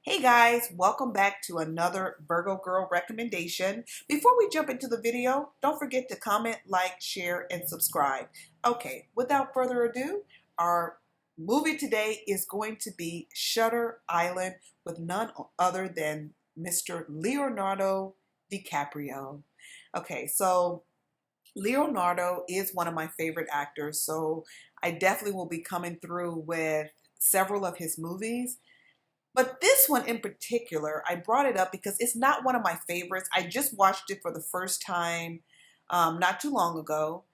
Hey guys, welcome back to another Virgo Girl recommendation. Before we jump into the video, don't forget to comment, like, share, and subscribe. Okay, without further ado, our movie today is going to be Shutter Island with none other than Mr. Leonardo DiCaprio. Okay, so Leonardo is one of my favorite actors, so I definitely will be coming through with several of his movies. But this one in particular, I brought it up because it's not one of my favorites. I just watched it for the first time not too long ago,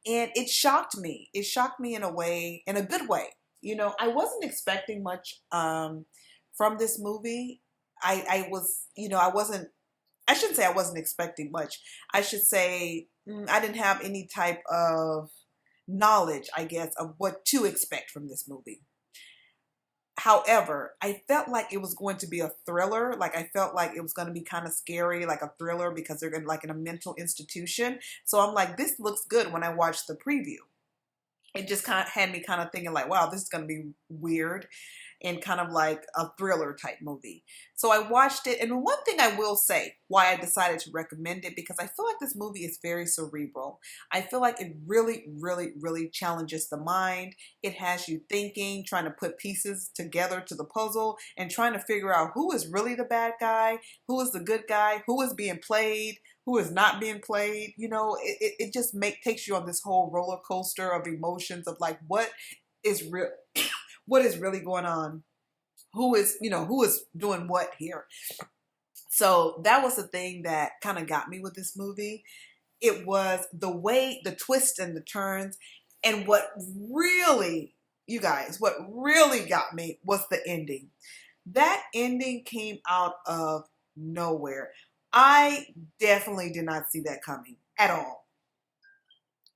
and it shocked me. It shocked me in a way, in a good way. I wasn't expecting much from this movie. I was, I wasn't, I shouldn't say I wasn't expecting much. I should say I didn't have any type of knowledge, I guess, of what to expect from this movie. However, I felt like it was going to be a thriller. Like I felt like it was going to be kind of scary, like a thriller because they're like in a mental institution. So I'm like, this looks good when I watched the preview. It just kind of had me kind of thinking like, wow, this is going to be weird and kind of like a thriller type movie. So I watched it, and one thing I will say why I decided to recommend it, because I feel like this movie is very cerebral. I feel like it really, really, really challenges the mind. It has you thinking, trying to put pieces together to the puzzle and trying to figure out who is really the bad guy, who is the good guy, who is being played, who is not being played. It just takes you on this whole roller coaster of emotions of like what is real, what is really going on, who is doing what here. So that was the thing that kind of got me with this movie. It was the way, the twists and the turns, and what really got me was the ending. That ending came out of nowhere. I definitely did not see that coming at all.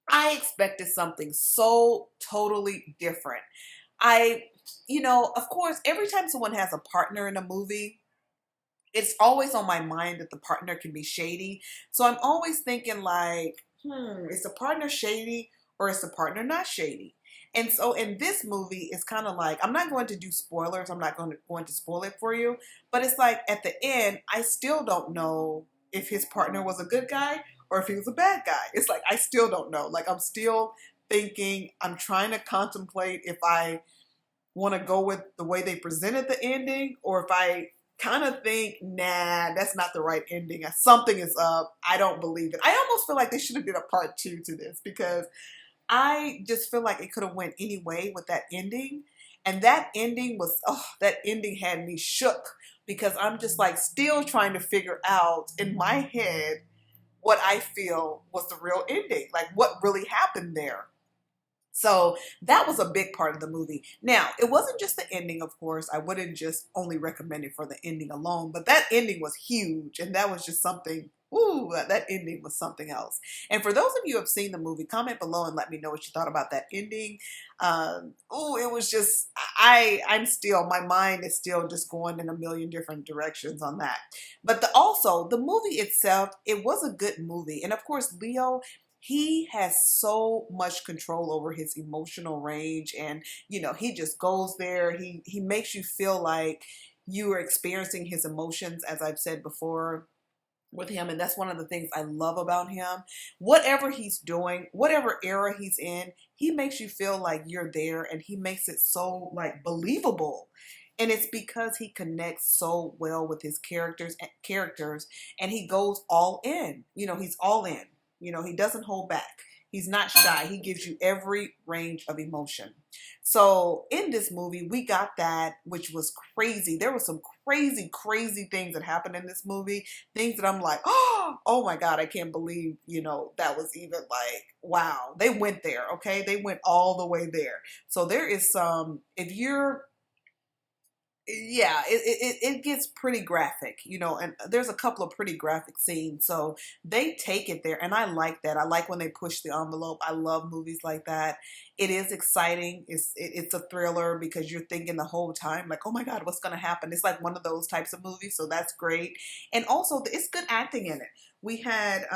I expected something so totally different. Of course, every time someone has a partner in a movie, it's always on my mind that the partner can be shady. So I'm always thinking like, is the partner shady or is the partner not shady? And so in this movie, it's kind of like, I'm not going to do spoilers. I'm not going to spoil it for you. But it's like at the end, I still don't know if his partner was a good guy or if he was a bad guy. It's like, I still don't know. Like, I'm still thinking, I'm trying to contemplate if I want to go with the way they presented the ending, or if I kind of think, nah, that's not the right ending. Something is up. I don't believe it. I almost feel like they should have did a part two to this, because I just feel like it could have went any way with that ending. And that ending had me shook, because I'm just like still trying to figure out in my head what I feel was the real ending. Like what really happened there. So that was a big part of the movie. Now, it wasn't just the ending, of course. I wouldn't just only recommend it for the ending alone, but that ending was huge, and that was just something. Ooh, that ending was something else. And for those of you who have seen the movie, comment below and let me know what you thought about that ending. It was just, my mind is still just going in a million different directions on that. But also, the movie itself, it was a good movie. And of course, Leo, he has so much control over his emotional range, and he just goes there. He makes you feel like you are experiencing his emotions, as I've said before, with him. And that's one of the things I love about him. Whatever he's doing, whatever era he's in, he makes you feel like you're there, and he makes it so like believable. And it's because he connects so well with his characters, and he goes all in. He's all in. He doesn't hold back. He's not shy. He gives you every range of emotion. So in this movie, we got that, which was crazy. There were some crazy, crazy things that happened in this movie. Things that I'm like, oh my God, I can't believe, that was even like, wow. They went there, okay? They went all the way there. So there is if you're, yeah, it gets pretty graphic, and there's a couple of pretty graphic scenes. So they take it there, and I like that. I like when they push the envelope. I love movies like that. It is exciting. It's a thriller, because you're thinking the whole time like, oh my God, what's going to happen? It's like one of those types of movies, so that's great. And also, it's good acting in it. We had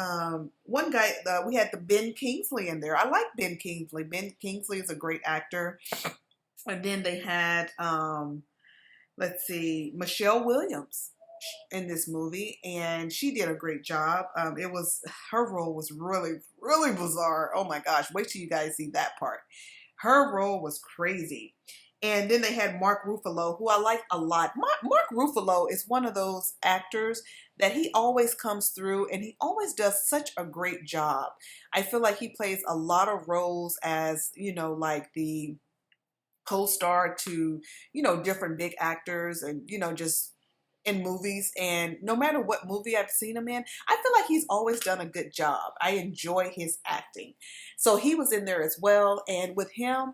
one guy, we had the Ben Kingsley in there. I like Ben Kingsley. Ben Kingsley is a great actor. And then they had let's see, Michelle Williams in this movie, and she did a great job. It was her role was really, really bizarre. Oh my gosh, wait till you guys see that part. Her role was crazy. And then they had Mark Ruffalo, who I like a lot. Mark Ruffalo is one of those actors that he always comes through and he always does such a great job. I feel like he plays a lot of roles as, like the co-star to, different big actors and, just in movies. And no matter what movie I've seen him in, I feel like he's always done a good job. I enjoy his acting. So he was in there as well. And with him,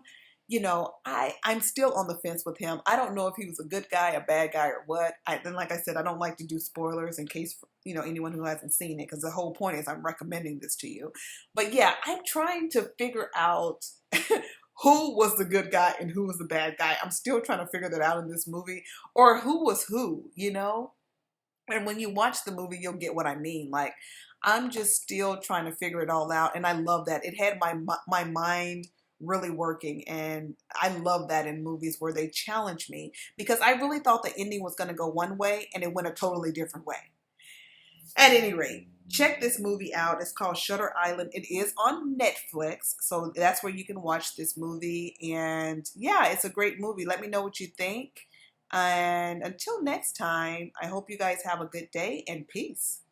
I'm still on the fence with him. I don't know if he was a good guy, a bad guy, or what. Then, like I said, I don't like to do spoilers in case, anyone who hasn't seen it, because the whole point is I'm recommending this to you. But yeah, I'm trying to figure out who was the good guy and who was the bad guy. I'm still trying to figure that out in this movie, or who was who. And when you watch the movie, you'll get what I mean. Like, I'm just still trying to figure it all out, and I love that. It had my mind really working, and I love that in movies where they challenge me, because I really thought the ending was going to go one way, and it went a totally different way. At any rate, check this movie out. It's called Shutter Island. It is on Netflix, so that's where you can watch this movie. And yeah, it's a great movie. Let me know what you think. And until next time, I hope you guys have a good day and peace.